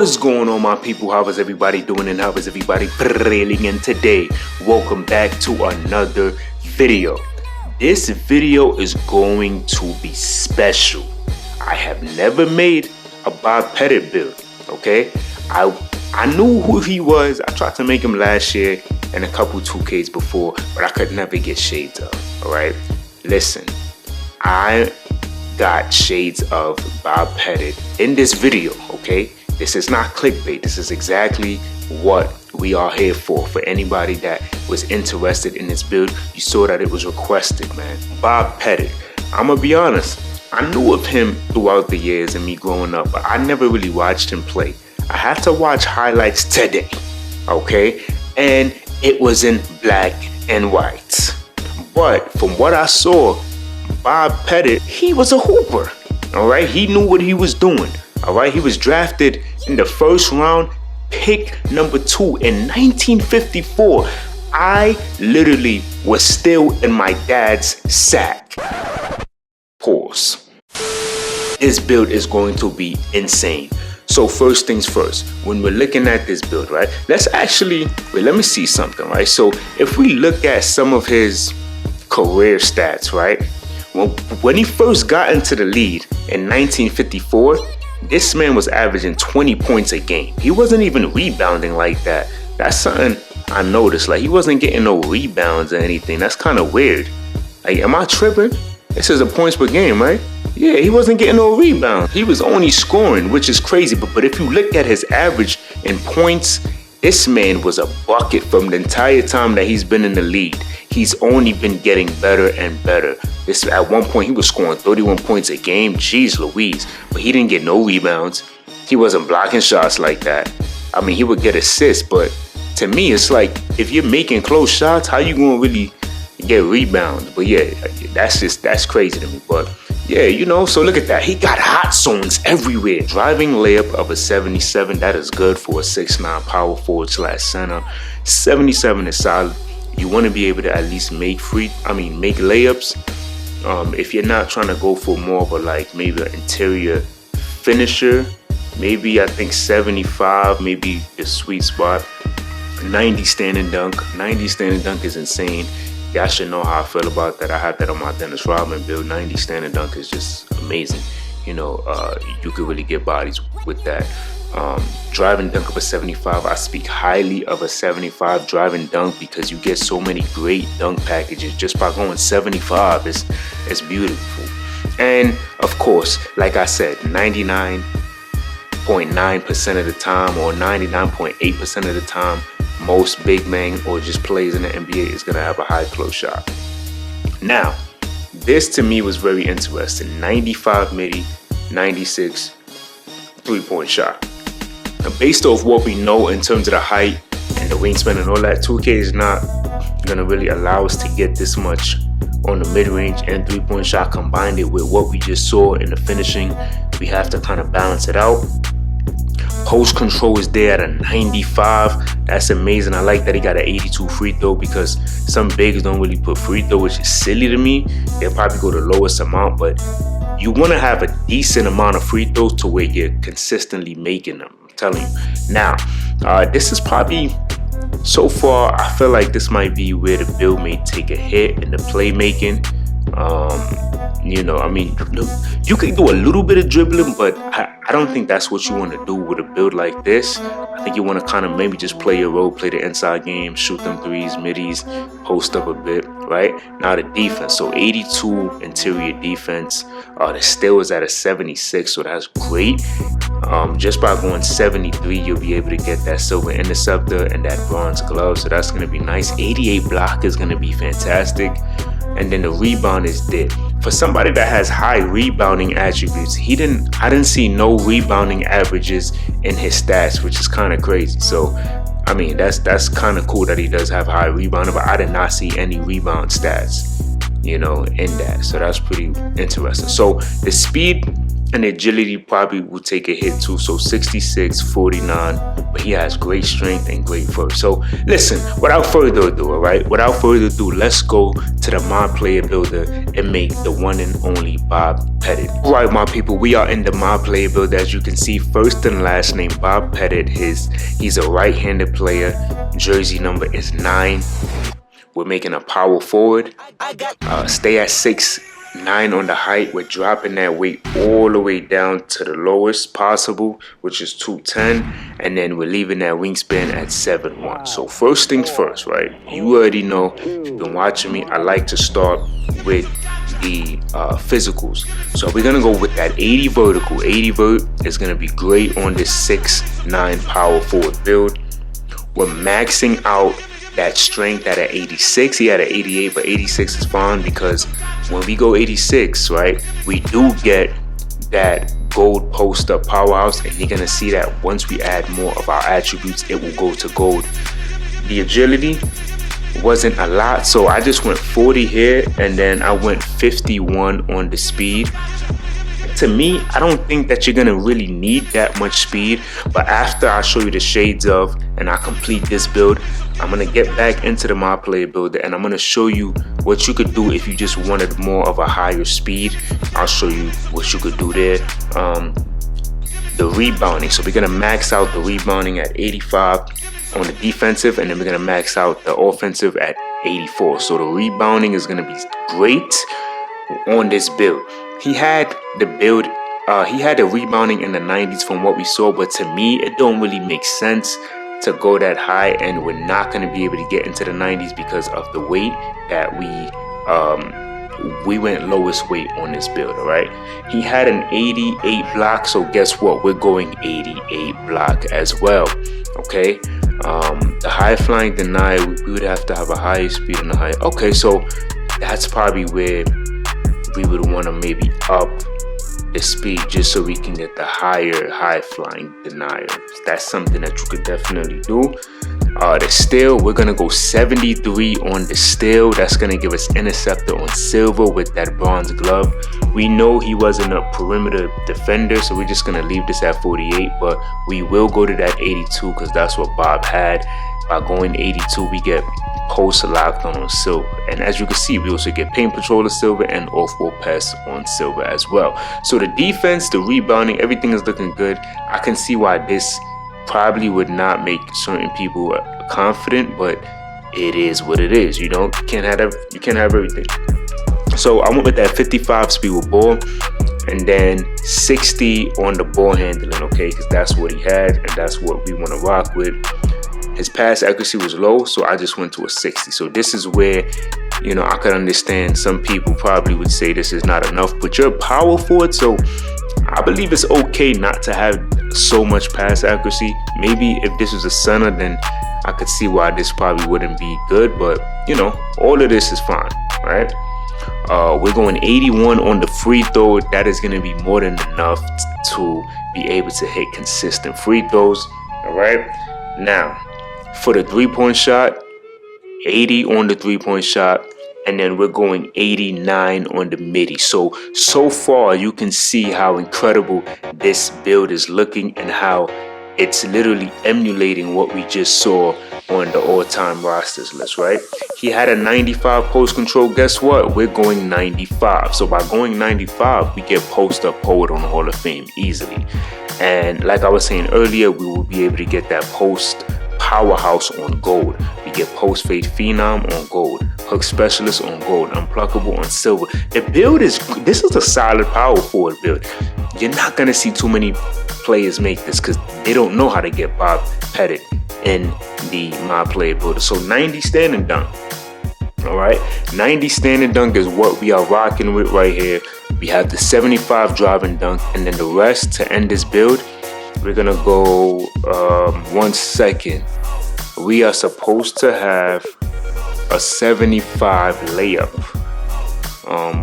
What is going on, my people? How is everybody doing and how is everybody feeling? And today, welcome back to another video. This video is going to be special. I have never made a Bob Pettit build, okay? I knew who he was. I tried to make him last year and a couple 2Ks before, but I could never get shades of, all right? Listen, I got shades of Bob Pettit in this video, okay? This is not clickbait. This is exactly what we are here for. For anybody that was interested in this build, you saw that it was requested, man. Bob Pettit. I'm gonna be honest, I knew of him throughout the years and me growing up, but I never really watched him play. I had to watch highlights today, okay? And it was in black and white. But from what I saw, Bob Pettit, he was a hooper, all right? He knew what he was doing, all right? He was drafted in the first round, pick number 2 in 1954. I literally was still in my dad's sack. Pause. This build is going to be insane. So first things first, when we're looking at this build, right? Let me see something, right? So if we look at some of his career stats, right? When he first got into the league in 1954, this man was averaging 20 points a game. He wasn't even rebounding like that. That's something I noticed. Like, he wasn't getting no rebounds or anything. That's kind of weird. Like, am I tripping? It says a points per game, right? Yeah, he wasn't getting no rebounds. He was only scoring, which is crazy. But if you look at his average in points, this man was a bucket from the entire time that he's been in the league. He's only been getting better and better. At one point, he was scoring 31 points a game. Jeez Louise. But he didn't get no rebounds. He wasn't blocking shots like that. I mean, he would get assists, but to me, it's like, if you're making close shots, how you gonna really get rebounds? But yeah, that's crazy to me. But yeah, you know, so look at that. He got hot zones everywhere. Driving layup of a 77. That is good for a 6'9" power forward / center. 77 is solid. You want to be able to at least make layups. If you're not trying to go for more of a maybe an interior finisher, maybe I think 75, maybe the sweet spot. 90 standing dunk. 90 standing dunk is insane. Y'all should know how I feel about that. I had that on my Dennis Rodman build. 90 standing dunk is just amazing. You know, you could really get bodies with that. Driving dunk of a 75. I speak highly of a 75 driving dunk because you get so many great dunk packages just by going 75. It's beautiful. And of course, like I said, 99.9% of the time or 99.8% of the time, most big men or just players in the NBA is going to have a high close shot. Now, this to me was very interesting. 95 midi, 96 three-point shot. Now, based off what we know in terms of the height and the wingspan and all that, 2K is not going to really allow us to get this much on the mid-range and three-point shot. Combined it with what we just saw in the finishing, we have to kind of balance it out. Post control is there at a 95. That's amazing. I like that he got an 82 free throw because some bigs don't really put free throw, which is silly to me. They'll probably go the lowest amount, but you want to have a decent amount of free throws to where you're consistently making them. I'm telling you. Now, this is probably, so far, I feel like this might be where the build may take a hit in the playmaking. You know, I mean, you can do a little bit of dribbling, but I don't think that's what you want to do with a build like this. I think you want to kind of maybe just play your role, play the inside game, shoot them threes, middies, post up a bit, right? Now the defense. So 82 interior defense. The steal is at a 76, so that's great. Just by going 73, you'll be able to get that silver interceptor and that bronze glove, so that's going to be nice. 88 block is going to be fantastic. And then the rebound is there. For somebody that has high rebounding attributes, I didn't see no rebounding averages in his stats, which is kind of crazy. So, I mean, that's kind of cool that he does have high rebounding, but I did not see any rebound stats, you know, in that. So that's pretty interesting. So the speed And agility probably will take a hit too. So 66, 49, but he has great strength and great force. So listen, without further ado, all right? Without further ado, let's go to the My Player Builder and make the one and only Bob Pettit. All right, my people, we are in the My Player Builder. As you can see, first and last name Bob Pettit. He's a right-handed player. Jersey number is 9. We're making a power forward. Stay at 6'9" on the height. We're dropping that weight all the way down to the lowest possible, which is 210, and then we're leaving that wingspan at 7'1". So first things first, right? You already know, if you've been watching me, I like to start with the physicals. So we're gonna go with that 80 vertical. 80 vert is gonna be great on this 6'9" power forward build. We're maxing out that strength at 86. He had an 88, but 86 is fine because when we go 86, right, we do get that gold post-up powerhouse, and you're gonna see that once we add more of our attributes, it will go to gold. The agility wasn't a lot, so I just went 40 here, and then I went 51 on the speed. To me, I don't think that you're gonna really need that much speed, but after I show you the shades of and I complete this build, I'm gonna get back into the My Player Builder and I'm gonna show you what you could do if you just wanted more of a higher speed. I'll show you what you could do there. The rebounding, so we're gonna max out the rebounding at 85 on the defensive, and then we're gonna max out the offensive at 84. So the rebounding is gonna be great on this build. He had the rebounding in the 90s from what we saw, but to me, it don't really make sense to go that high, and we're not going to be able to get into the 90s because of the weight that we went lowest weight on this build, all right? He had an 88 block, so guess what? We're going 88 block as well, okay? The high flying deny, we would have to have a higher speed and a higher. Okay, so that's probably where we would want to maybe up the speed just so we can get the high flying denier. That's something that you could definitely do. The steal, we're gonna go 73 on the steal. That's gonna give us interceptor on silver with that bronze glove. We know he wasn't a perimeter defender, so we're just gonna leave this at 48, but we will go to that 82 because that's what Bob had. By going 82, we get post locked on silver, and as you can see, we also get paint patroller silver and off-ball pass on silver as well. So the defense, the rebounding, everything is looking good. I can see why this probably would not make certain people confident, but it is what it is. You can't have everything. So I went with that 55 speed with ball, and then 60 on the ball handling, okay, because that's what he had and that's what we want to rock with. His pass accuracy was low, so I just went to a 60. So this is where, I could understand some people probably would say this is not enough, but you're a power forward, so I believe it's okay not to have so much pass accuracy. Maybe if this was a center, then I could see why this probably wouldn't be good, but all of this is fine, right? We're going 81 on the free throw. That is going to be more than enough to be able to hit consistent free throws, all right? Now, for the three-point shot, 80 on the three-point shot, and then we're going 89 on the midi. So far you can see how incredible this build is looking and how it's literally emulating what we just saw on the all-time rosters list, right? He had a 95 post control. Guess what? We're going 95. So by going 95, we get post up forward on the Hall of Fame easily. And like I was saying earlier, we will be able to get that post powerhouse on gold. We get post fade phenom on gold, hook specialist on gold, unpluckable on silver. The build this is a solid power forward build. You're not gonna see too many players make this because they don't know how to get Bob Pettit in the My Player Builder. So 90 standing dunk. All right, 90 standing dunk is what we are rocking with right here. We have the 75 driving dunk, and then the rest to end this build. We're gonna go 1 second. We are supposed to have a 75 layup.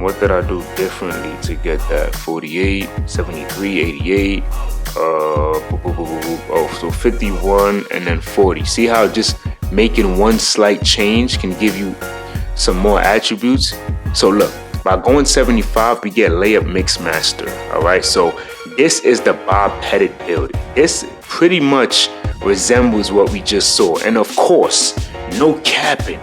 What did I do differently to get that? 48, 73, 88. So 51 and then 40. See how just making one slight change can give you some more attributes? So look, By going 75, we get layup mix master. All right, so this is the Bob Pettit build. This pretty much resembles what we just saw, and of course, no capping,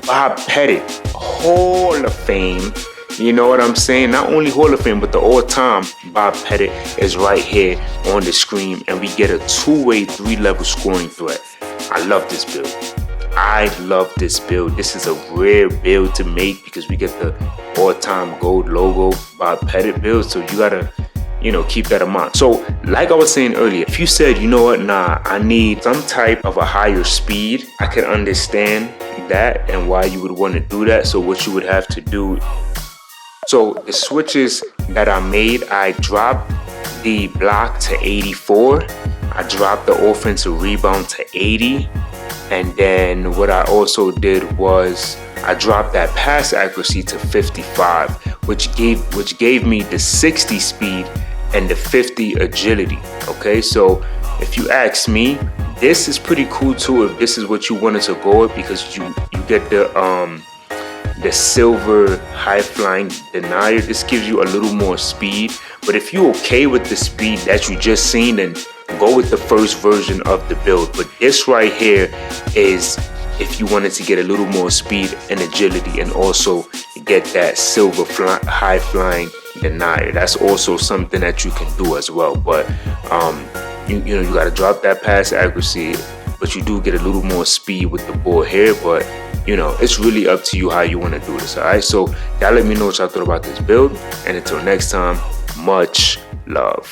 Bob Pettit, Hall of Fame. You know what I'm saying? Not only Hall of Fame, but the all-time Bob Pettit is right here on the screen, and we get a two-way, three-level scoring threat. I love this build. I love this build. This is a rare build to make because we get the all-time gold logo Bob Pettit build, so you gotta, you know, keep that in mind. So like I was saying earlier, if you said, you know what, nah, I need some type of a higher speed, I can understand that and why you would want to do that. So what you would have to do, so the switches that I made, I dropped the block to 84, I dropped the offensive rebound to 80, and then what I also did was I dropped that pass accuracy to 55, which gave me the 60 speed and the 50 agility. Okay, so if you ask me, this is pretty cool too if this is what you wanted to go with, because you get the silver high flying denier. This gives you a little more speed, but if you're okay with the speed that you just seen, then go with the first version of the build. But this right here is if you wanted to get a little more speed and agility and also get that silver high flying denier. That's also something that you can do as well. But you know, you got to drop that pass accuracy, but you do get a little more speed with the ball here. But you know, it's really up to you how you want to do this. All right, so y'all let me know what y'all thought about this build, and until next time, much love.